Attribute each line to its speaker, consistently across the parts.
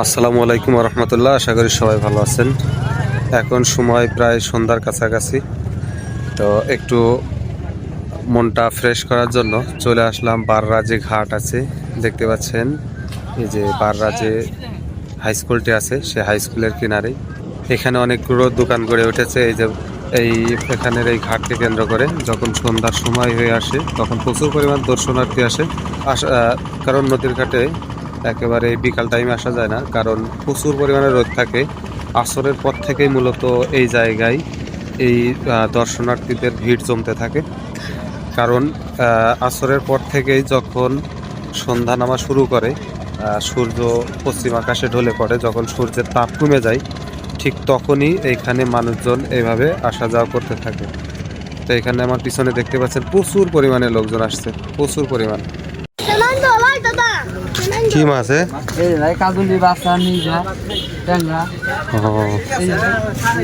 Speaker 1: আসসালামু আলাইকুম রহমতুল্লাহ। আশা করি সবাই ভালো আছেন। এখন সময় প্রায় সন্ধ্যার কাছাকাছি, তো একটু মনটা ফ্রেশ করার জন্য চলে আসলাম। বাররা যে ঘাট আছে দেখতে পাচ্ছেন, এই যে বাররা যে হাই স্কুলটি আছে সে হাই স্কুলের কিনারেই এখানে অনেকগুলো দোকান গড়ে উঠেছে। এখানের এই ঘাটকে কেন্দ্র করে যখন সন্ধ্যার সময় হয়ে আসে তখন প্রচুর পরিমাণ দর্শনার্থী আসে। কারণ নদীর ঘাটে একেবারে বিকাল টাইমে আসা যায় না, কারণ প্রচুর পরিমাণে রোদ থাকে। আসরের পর থেকেই মূলত এই জায়গায় এই দর্শনার্থীদের ভিড় জমতে থাকে। কারণ আসরের পর থেকেই যখন সন্ধ্যা নামা শুরু করে, সূর্য পশ্চিম আকাশে ঢলে পড়ে, যখন সূর্যের তাপ কমে যায় ঠিক তখনই এইখানে মানুষজন এইভাবে আসা যাওয়া করতে থাকে। তো এখানে আমার পিছনে দেখতে পাচ্ছেন প্রচুর পরিমাণে লোকজন আসছে, প্রচুর পরিমাণ। কি মাছ?
Speaker 2: কাজলি বাচ্চা নিজা ট্যাংরা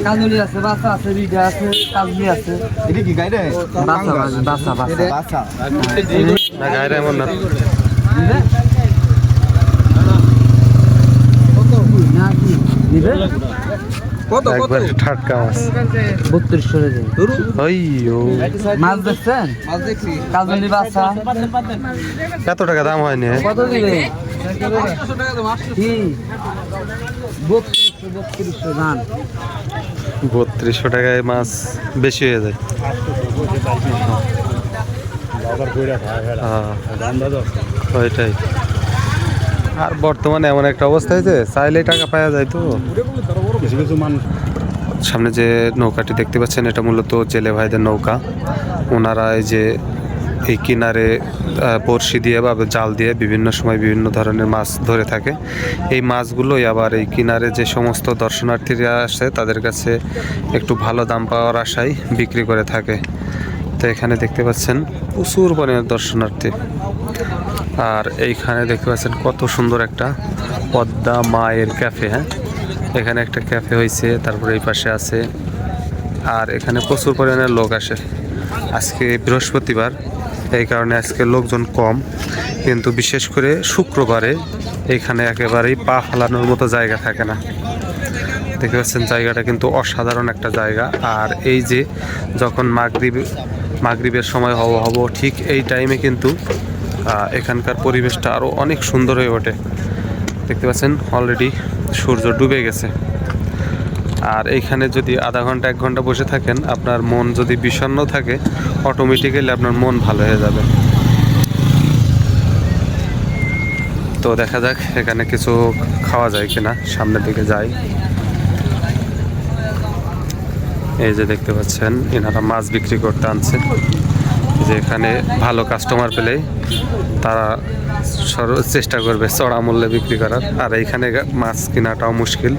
Speaker 2: কাজলি আছে, বাচ্চা আছে, রিডা আছে, কাজলি আছে। এটা কি গাইরে? বাচ্চা বাচ্চা বাচ্চা বাচ্চা
Speaker 1: না, গাইরে এমন না। একবার টাটকা মাছ 3200
Speaker 2: মাছ দেখছেন? কাজলি বাচ্চা
Speaker 1: কত টাকা দাম হয়নি?
Speaker 2: কত দিবে?
Speaker 1: 3200 টাকায় মাছ বেশি হয়ে যায়। ওইটাই। আর বর্তমানে এমন একটা অবস্থা হয়েছে চাইলেই টাকা পাওয়া যায়। তো কিছু কিছু মানুষ, সামনে যে নৌকাটি দেখতে পাচ্ছেন এটা মূলত জেলে ভাইদের নৌকা। ওনারা এই কিনারে বড়শি দিয়ে বা জাল দিয়ে বিভিন্ন সময় বিভিন্ন ধরনের মাছ ধরে থাকে। এই মাছগুলোই আবার এই কিনারে যে সমস্ত দর্শনার্থীরা আসে তাদের কাছে একটু ভালো দাম পাওয়ার আশায় বিক্রি করে থাকে। তো এখানে দেখতে পাচ্ছেন প্রচুর পরিমাণে দর্শনার্থী। আর এইখানে দেখতে পাচ্ছেন কত সুন্দর একটা পদ্মা মায়ের ক্যাফে। হ্যাঁ, এখানে একটা ক্যাফে হয়েছে, তারপরে এই পাশে আছে। আর এখানে প্রচুর পরিমাণে লোক আসে। আজকে বৃহস্পতিবার, এই কারণে আজকে লোকজন কম, কিন্তু বিশেষ করে শুক্রবারে এখানে একেবারেই পা ফেলানোর মতো জায়গা থাকে না। দেখতে পাচ্ছেন জায়গাটা কিন্তু অসাধারণ একটা জায়গা। আর এই যে যখন মাগরিবের সময় হব ঠিক এই টাইমে কিন্তু এখানকার পরিবেশটা আরও অনেক সুন্দর হয়ে ওঠে। দেখতে পাচ্ছেন অলরেডি সূর্য ডুবে গেছে। আর এইখানে যদি আধা ঘন্টা 1 ঘন্টা বসে থাকেন, আপনার মন যদি বিষণ্ণ থাকে অটোমেটিক্যালি আপনার মন ভালো হয়ে যাবে। তো দেখা যাক এখানে কিছু খাওয়া যায় কিনা, সামনের দিকে যাই। এই যে দেখতে পাচ্ছেন এনারা মাছ বিক্রি করতে আনছে। যে এখানে ভালো কাস্টমার পেলে তারা চেষ্টা করবে চড়া মূল্যে বিক্রি করার। আর এইখানে মাছ কেনাটাও মুশকিল,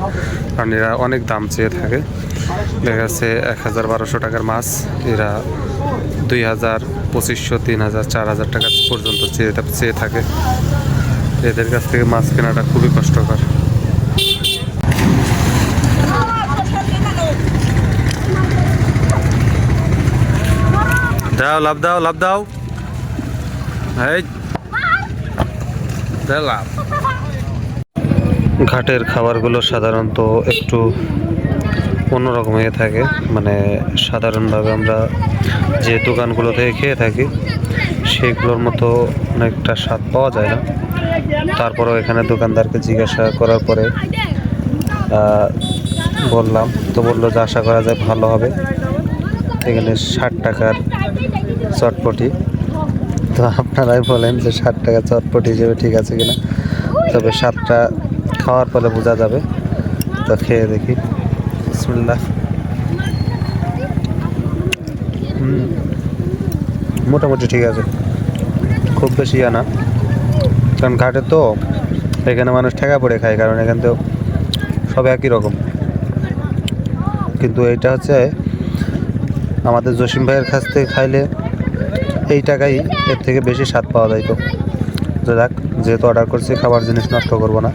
Speaker 1: কারণ এরা অনেক দাম চেয়ে থাকে। দেখা যাচ্ছে 1000-1200 টাকার মাছ এরা 2000, 2500, 3000, 4000 টাকা পর্যন্ত চেয়ে থাকে। এদের কাছ থেকে মাছ কেনাটা খুবই কষ্টকর। দাও, লাভ দাও, লাভ দাও। ঘাটের খাবারগুলো সাধারণত একটু অন্যরকম হয়ে থাকে, মানে সাধারণভাবে আমরা যে দোকানগুলো থেকে খেয়ে থাকি সেগুলোর মতো অনেকটা স্বাদ পাওয়া যায় না। তারপরেও এখানে দোকানদারকে জিজ্ঞাসা করার পরে বললাম, তো বললো যে আশা করা যায় ভালো হবে। এখানে 60 টাকার চটপটি। তো আপনারাই বলেন যে 60 টাকা চটপটি হিসেবে ঠিক আছে কিনা। তবে স্বাদটা খাওয়ার পরে বোঝা যাবে। তো খেয়ে দেখি। বিসমিল্লাহ। মোটামুটি ঠিক আছে, খুব বেশি না। কারণ ঘাটে তো এখানে মানুষ ঠেকা পড়ে খায়, কারণ এখানে তো সব একই রকম। কিন্তু এইটা হচ্ছে আমাদের জসিম ভাইয়ের কাছ থেকে খাইলে এই টাকাই এর থেকে বেশি স্বাদ পাওয়া যায়। তো যাক, যেহেতু অর্ডার করছি খাবার জিনিস নষ্ট করবো না।